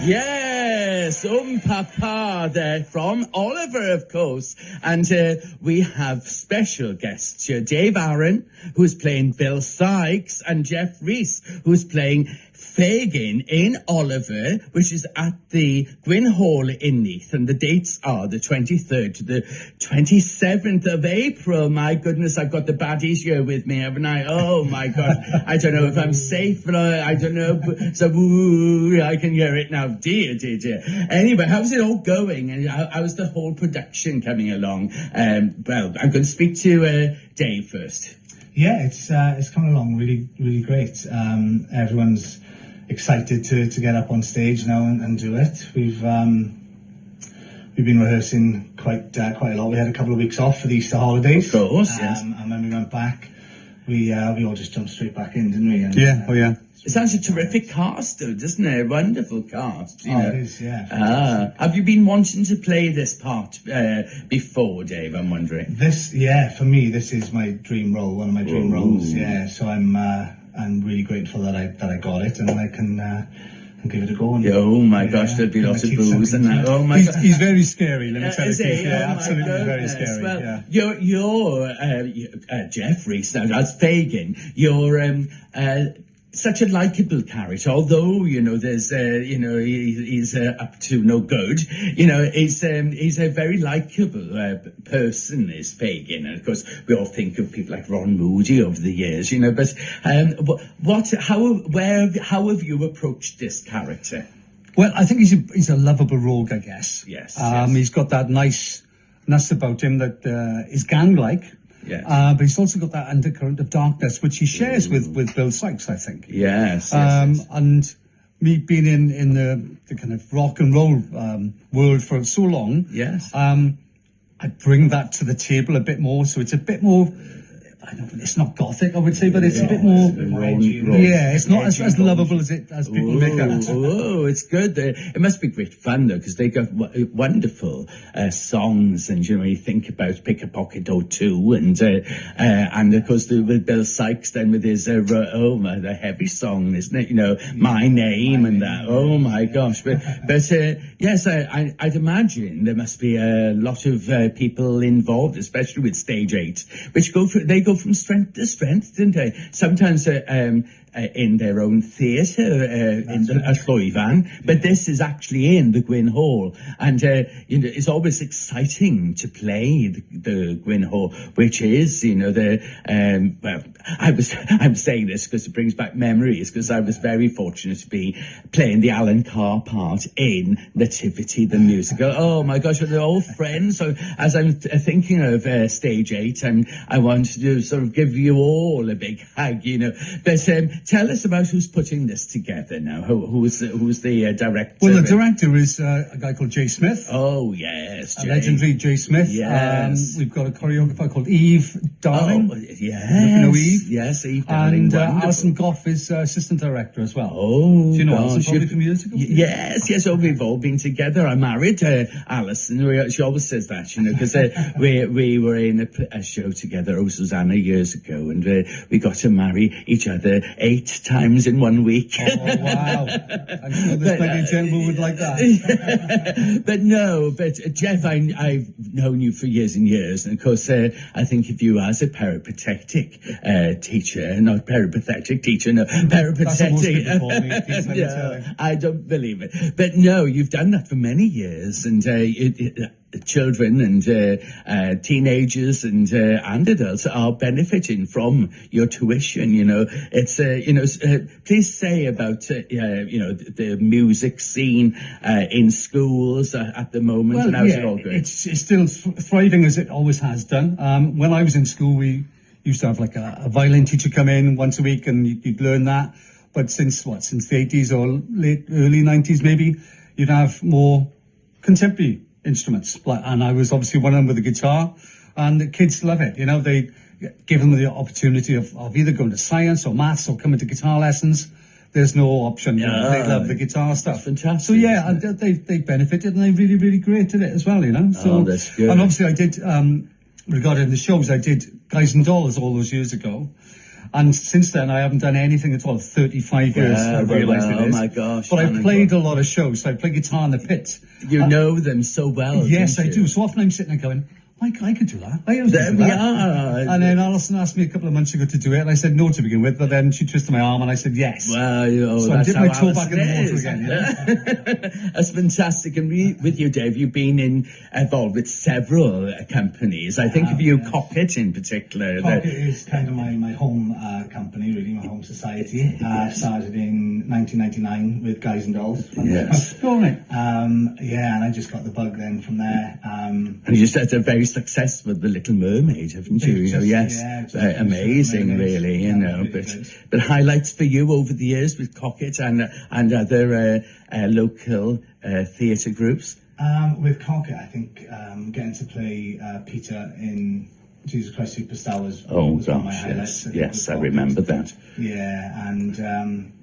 Yes, Papa there from Oliver, of course. And we have special guests here. Dave Aaron, who's playing Bill Sykes, and Jeff Rees, who's playing Fagin in Oliver, which is at the Gwyn Hall in Neath. And the dates are the 23rd to the 27th of April. My goodness, I've got the baddies here with me, haven't I? Oh, my God. I don't know if I'm safe, but I don't know. So, ooh, I can hear it now. Dear. Anyway, how's it all going? And how's the whole production coming along? Well, I'm going to speak to Dave first. Yeah, it's coming along really, really great. Everyone's excited to get up on stage now and do it. We've been rehearsing quite a lot. We had a couple of weeks off for the Easter holidays. Of course, yes. And when we went back, we all just jumped straight back in, didn't we? And, yeah. It sounds a terrific cast, though, doesn't it? A wonderful cast. You know. It is, yeah. Have you been wanting to play this part before, Dave? I'm wondering. For me, this is my dream role, one of my dream roles. Yeah, so I'm really grateful that I got it, and I can give it a go. Oh my gosh, there'd be lots of booze and that. Oh my God, he's very scary. Let me tell you, yeah, absolutely very scary. Well, you're Jeff Rees now as Fagin. You're such a likable character, although there's he's up to no good. He's a very likable person, is Fagin, and of course we all think of people like Ron Moody over the years, But how have you approached this character? Well, I think he's a lovable rogue, I guess. Yes. He's got that niceness about him that is gang-like. Yes. But he's also got that undercurrent of darkness, which he shares with Bill Sykes, I think. Yes. And me being in the kind of rock and roll world for so long, yes, I bring that to the table a bit more. So it's a bit more. It's not gothic, I would say, but it's a bit more. Yeah, it's not as lovable as people make out. Oh, it's good. It must be great fun though, because they got wonderful songs, and you think about Pick a Pocket or Two, and of course with Bill Sykes then with his the heavy song, isn't it? My Name and that. Oh my gosh! But yes, I'd imagine there must be a lot of people involved, especially with Stage 8, which go from strength to strength, didn't they? Sometimes in their own theatre in the Llwyfan, but this is actually in the Gwyn Hall, and it's always exciting to play the Gwyn Hall, which is I'm saying this because it brings back memories, because I was very fortunate to be playing the Alan Carr part in Nativity the musical. Oh my gosh, they're all friends. So as I'm thinking of Stage 8, and I want to sort of give you all a big hug, but tell us about who's putting this together now. Who's the director? Well, the director is a guy called Jay Smith. Oh, yes, Jay. Legendary Jay Smith. Yes. We've got a choreographer called Eve Darling. Oh, yes. Eve? Yes, Eve Darling. And Alison Goff is assistant director as from years ago? Yes. Oh, we've all been together. I married Alison. She always says that, because we were in a show together, Susanna, years ago, and we got to marry each other 8 times in 1 week. Oh, wow. I'm sure there's plenty of gentlemen would like that. But Jeff, I've known you for years and years, and of course I think of you as a peripatetic teacher, not peripatetic teacher, no, peripatetic. That's what most people call me. Yeah, I don't believe it. But no, you've done that for many years, and children and teenagers and adults are benefiting from your tuition. It's please say about the music scene in schools at the moment. Well, and how's it all going? It's still thriving as it always has done. When I was in school, we used to have like a violin teacher come in once a week, and you'd learn that. But since the 80s or early 90s maybe, you'd have more contemporary instruments, and I was obviously one of them with the guitar, and the kids love it. They give them the opportunity of either going to science or maths or coming to guitar lessons. There's no option. They love the guitar stuff. Fantastic. So yeah, they benefited, and they really, really great at it as well. So that's good. And obviously I did regarding the shows, I did Guys and Dolls all those years ago. And since then, I haven't done anything at all. 35 years, I realised it is. Oh my gosh. But I've played a lot of shows. So I play guitar in the pit. You know them so well. Yes, don't I you? do. So often I'm sitting there going, I could do that. There we are. And then Alison asked me a couple of months ago to do it, and I said no to begin with, but then she twisted my arm and I said yes. Well, so I that's dipped my how toe back in the water Alison again. is. That's fantastic. And with you, Dave, you've been involved with several companies. I think of you, Cocket in particular. Cocket is kind of my home company, really, my home society. Started in 1999 with Guys and Dolls. Yes. Yeah, and I just got the bug then from there. And you said they're very successful, The Little Mermaid, haven't you? Amazing, really, but highlights for you over the years with Cocket and other local theatre groups? With Cocket, I think getting to play Peter in Jesus Christ Superstar was one of my highlights. Yes, I remember that. Yeah, and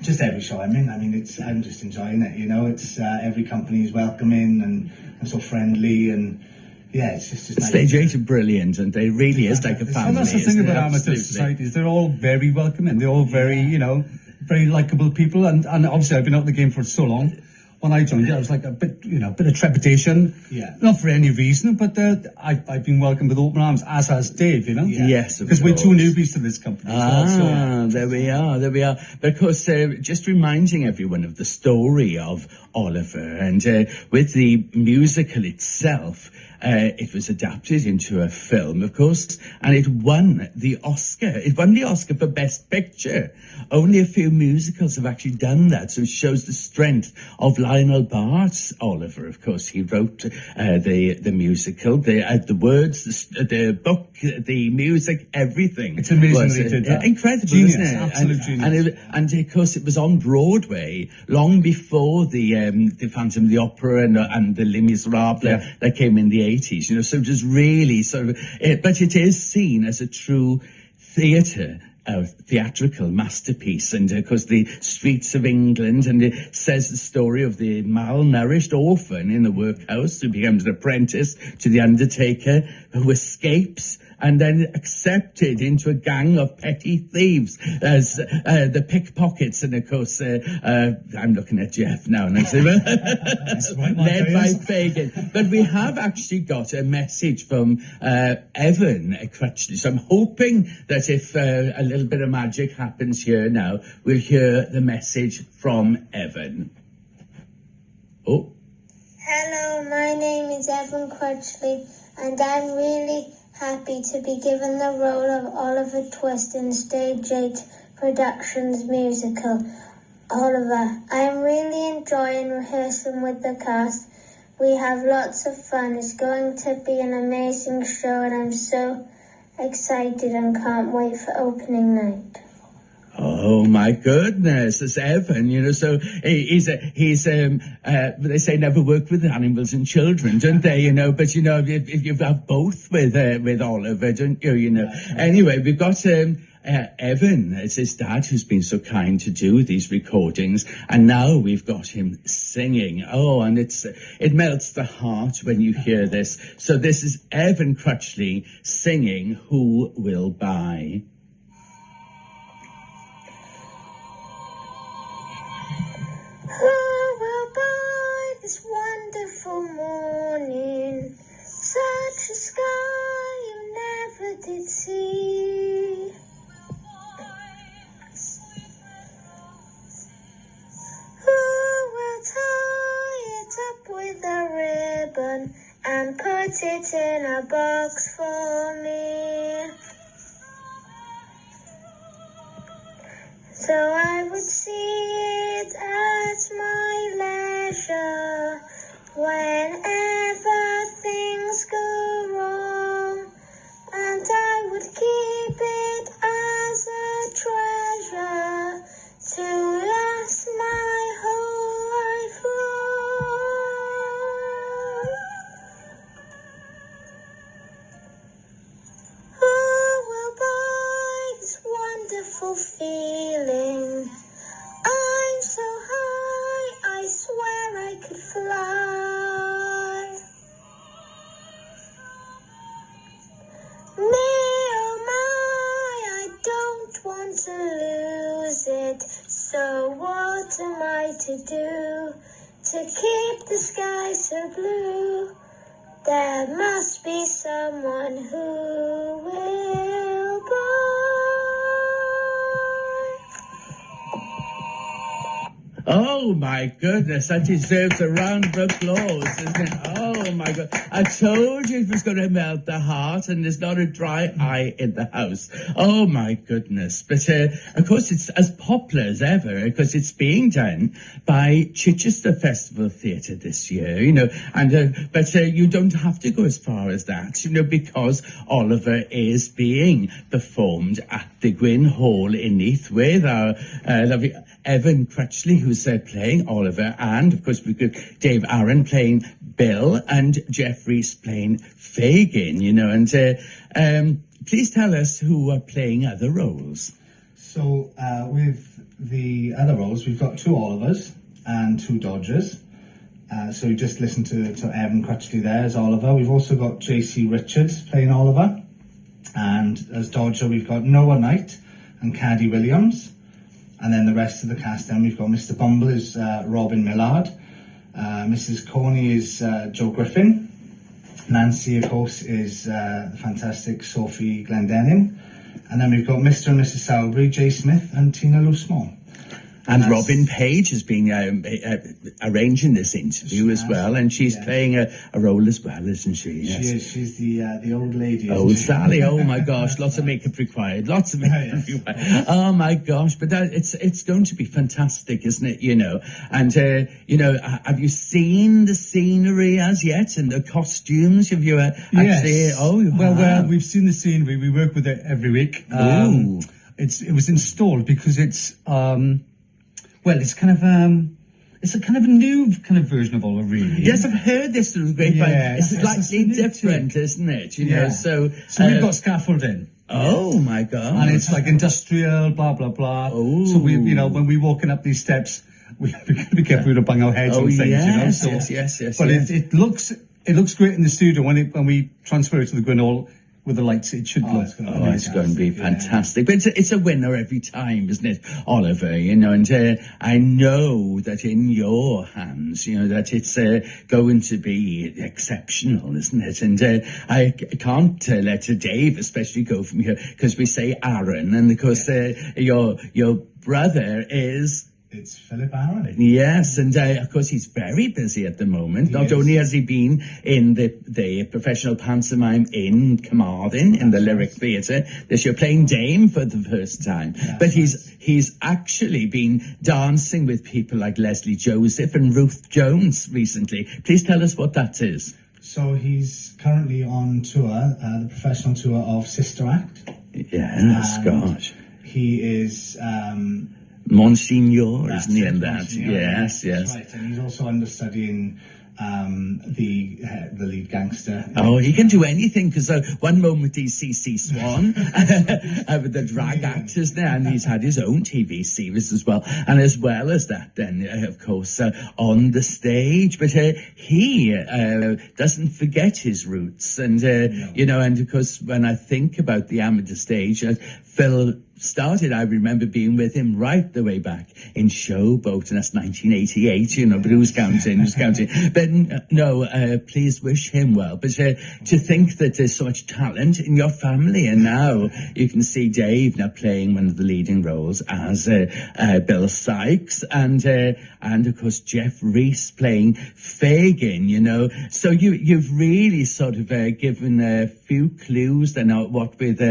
just every show I'm in. I mean, I'm just enjoying it. It's every company is welcoming and so friendly, and yeah, it's just the nice. stage eight are brilliant, and they really is like a family. And that's the thing about amateur societies; they're all very welcoming. They're all very, very likable people, and obviously I've been out in the game for so long. When I joined it, I was like a bit of trepidation. Yeah. Not for any reason, but I've been welcomed with open arms, as has Dave, Yeah. Yes, because we're two newbies to this company. There we are. But of course, just reminding everyone of the story of Oliver, and with the musical itself, it was adapted into a film, of course, and it won the Oscar. It won the Oscar for Best Picture. Only a few musicals have actually done that, so it shows the strength of Lionel Bart's Oliver. Of course, he wrote the musical, the words, the book, the music, everything. It's amazing they did that. Incredible, genius, isn't it? Absolute genius. And of course, it was on Broadway long before the Phantom of the Opera and the Les Miserables that came in the 80s. So it was really sort of, but it is seen as a true theatrical masterpiece, and of course the streets of England, and it says the story of the malnourished orphan in the workhouse who becomes an apprentice to the undertaker, who escapes and then accepted into a gang of petty thieves as the pickpockets. And of course, I'm looking at Jeff now, and I say, led by Fagin. But we have actually got a message from Evan Crutchley. So I'm hoping that if a little bit of magic happens here now, we'll hear the message from Evan. Oh. Hello, my name is Evan Crutchley, and I'm really happy to be given the role of Oliver Twist in Stage 8 Productions musical, Oliver. I'm really enjoying rehearsing with the cast. We have lots of fun. It's going to be an amazing show, and I'm so excited and can't wait for opening night. Oh my goodness, it's Evan, so he's they say never work with animals and children, don't they, but if you have both with Oliver, don't you, Anyway, we've got Evan, it's his dad who's been so kind to do these recordings, and now we've got him singing. Oh, and it melts the heart when you hear this. So this is Evan Crutchley singing Who Will Buy? Who will buy this wonderful morning? Such a sky you never did see. Who will tie it up with a ribbon and put it in a box for me? So I would see it at my leisure whenever things go wrong, and I would keep it as a treasure to last my whole life long. Who will buy this wonderful feeling? to do to keep the sky so blue? There must be someone who will buy. Oh my goodness, that deserves a round of applause, isn't it? Oh my God. I told you it was going to melt the heart, and there's not a dry eye in the house. Oh my goodness. But of course it's as popular as ever, because it's being done by Chichester Festival Theatre this year, you know, and but you don't have to go as far as that, you know, because Oliver is being performed at the Gwyn Hall in Neath with our lovely Evan Crutchley, who's playing Oliver, and of course we've got Dave Aaron playing Bill and Jeff Rees playing Fagin, you know, and please tell us who are playing other roles. So with the other roles, we've got 2 Olivers and 2 Dodgers. So we just listened to Evan Crutchley there as Oliver. We've also got JC Richards playing Oliver, and as Dodger we've got Noah Knight and Caddy Williams. And then the rest of the cast, then we've got Mr. Bumble is Robin Millard, Mrs. Corney is Joe Griffin, Nancy, of course, is the fantastic Sophie Glendenning, and then we've got Mr. and Mrs. Salisbury, Jay Smith and Tina Lou Small. And Robin Page has been arranging this interview as well, and she's playing a role as well, isn't she? Yes. She is. She's the old lady. Oh, Sally! Oh my gosh, lots of makeup required. Lots of makeup required. Oh my gosh! But it's going to be fantastic, isn't it? You know, and you know, have you seen the scenery as yet and the costumes? Have you actually? Yes. Oh, you well, have. we've seen the scenery. We work with it every week. Ooh. It was installed because it's it's kind of it's a kind of a new kind of version of Oliver, really. Yes, I've heard this through the grapevine. Yeah, it's it's slightly different, isn't it? You know, so we've got scaffolding. Oh my God! And it's like industrial, blah blah blah. Oh. So we, you know, when we're walking up these steps, we gotta be careful we don't bang our heads on things. Yes, you know. So, yes. But it looks great in the studio when we transfer it to the Gwyn Hall with the lights. It should look. It's going to be fantastic. But it's a winner every time, isn't it, Oliver? You know, and I know that in your hands, you know, that it's going to be exceptional, isn't it? And I can't let Dave especially go from here, because we say Aaron, and of course your brother is... It's Philip Aaron. Yes, and of course he's very busy at the moment. Not only has he been in the professional pantomime in Carmarthen, in the Lyric Theatre, this year playing Dame for the first time, but he's actually been dancing with people like Leslie Joseph and Ruth Jones recently. Please tell us what that is. So he's currently on tour, the professional tour of Sister Act. Yes, gosh. He is... Monsignor, isn't he, in that? Monsignor, yes. Right, and he's also understudying the lead gangster. Oh, he can do anything, because one moment he's C.C. Swan with the drag actors there, and he's had his own TV series as well. And as well as that, then, of course, on the stage. But he doesn't forget his roots. And, you know, and of course, when I think about the amateur stage, Phil started, I remember being with him right the way back in Showboat, and that's 1988, you know, but who's counting? But no, please wish him well. But to think that there's so much talent in your family, and now you can see Dave now playing one of the leading roles as Bill Sykes, and of course Jeff Rees playing Fagin, you know. So you've really sort of given a few clues then, what with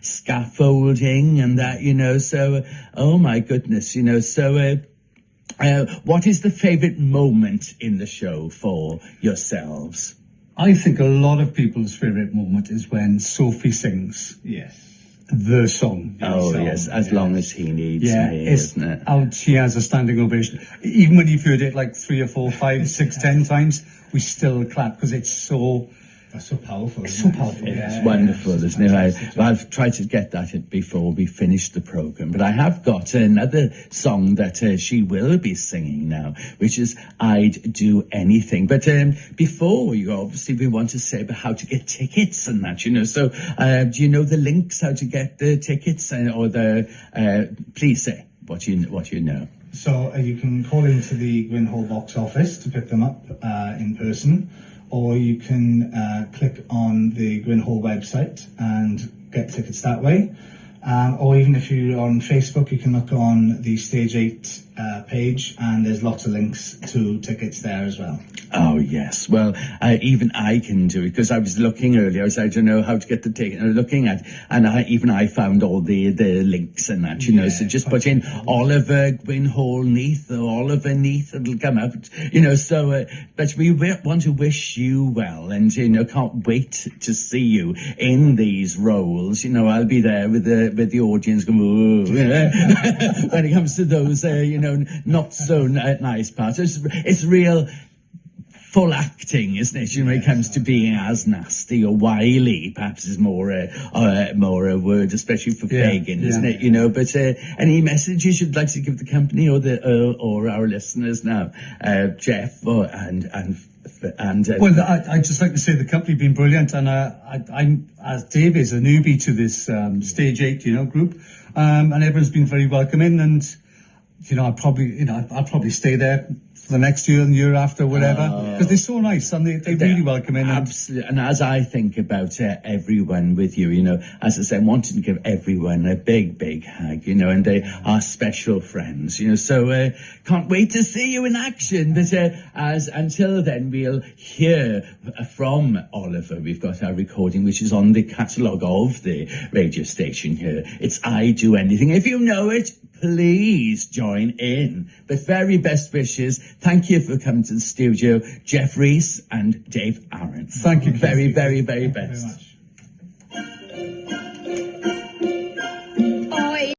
scaffolding and that, you know. So, oh my goodness, you know. So, what is the favourite moment in the show for yourselves? I think a lot of people's favourite moment is when Sophie sings. Yes. The song. Yes, as long as he needs me, isn't it? She has a standing ovation. Even when you've heard it like 3 or 4, 5, 6, 10 times, we still clap, because it's so... That's so powerful. It's so powerful. It's wonderful, isn't it? I've tried to get that before we finish the programme, but I have got another song that she will be singing now, which is I'd Do Anything. But before we go, obviously we want to say about how to get tickets and that, you know. So do you know the links how to get the tickets, or the please say what you know. So you can call into the Gwynhall box office to pick them up in person, or you can click on the Gwynhall website and get tickets that way. Or even if you're on Facebook, you can look on the Stage 8 page, and there's lots of links to tickets there as well. Oh, yes. Well, even I can do it, because I was looking earlier. I don't know how to get the ticket. Looking at, and I found all the links and that, you know. So just put in Oliver Gwynhall Neath or Oliver Neath, it'll come up, you know. So, but we want to wish you well, and you know, can't wait to see you in these roles. You know, I'll be there with the audience going, "Ooh," when it comes to those, you know, not so nice parts. It's real full acting, isn't it? You know, when it comes to being as nasty or wily, perhaps is more a word, especially for Fagin, isn't it? You know, but any messages you'd like to give the company or our listeners now, Jeff, well, I'd just like to say the company have been brilliant, and I'm, as Dave is, a newbie to this Stage 8, you know, group, and everyone's been very welcoming, and you know, I'll probably stay there for the next year and the year after, whatever, because they're so nice and they're really welcoming. Absolutely. And as I think about everyone with you, you know, as I said, wanting to give everyone a big hug, you know, and they are special friends, you know, so can't wait to see you in action. But until then, we'll hear from Oliver. We've got our recording, which is on the catalogue of the radio station here. It's I Do Anything. If you know it, please join in. But very best wishes. Thank you for coming to the studio, Jeff Rees and Dave Aaron. Thank you. Very, very, very Thank you best. very much.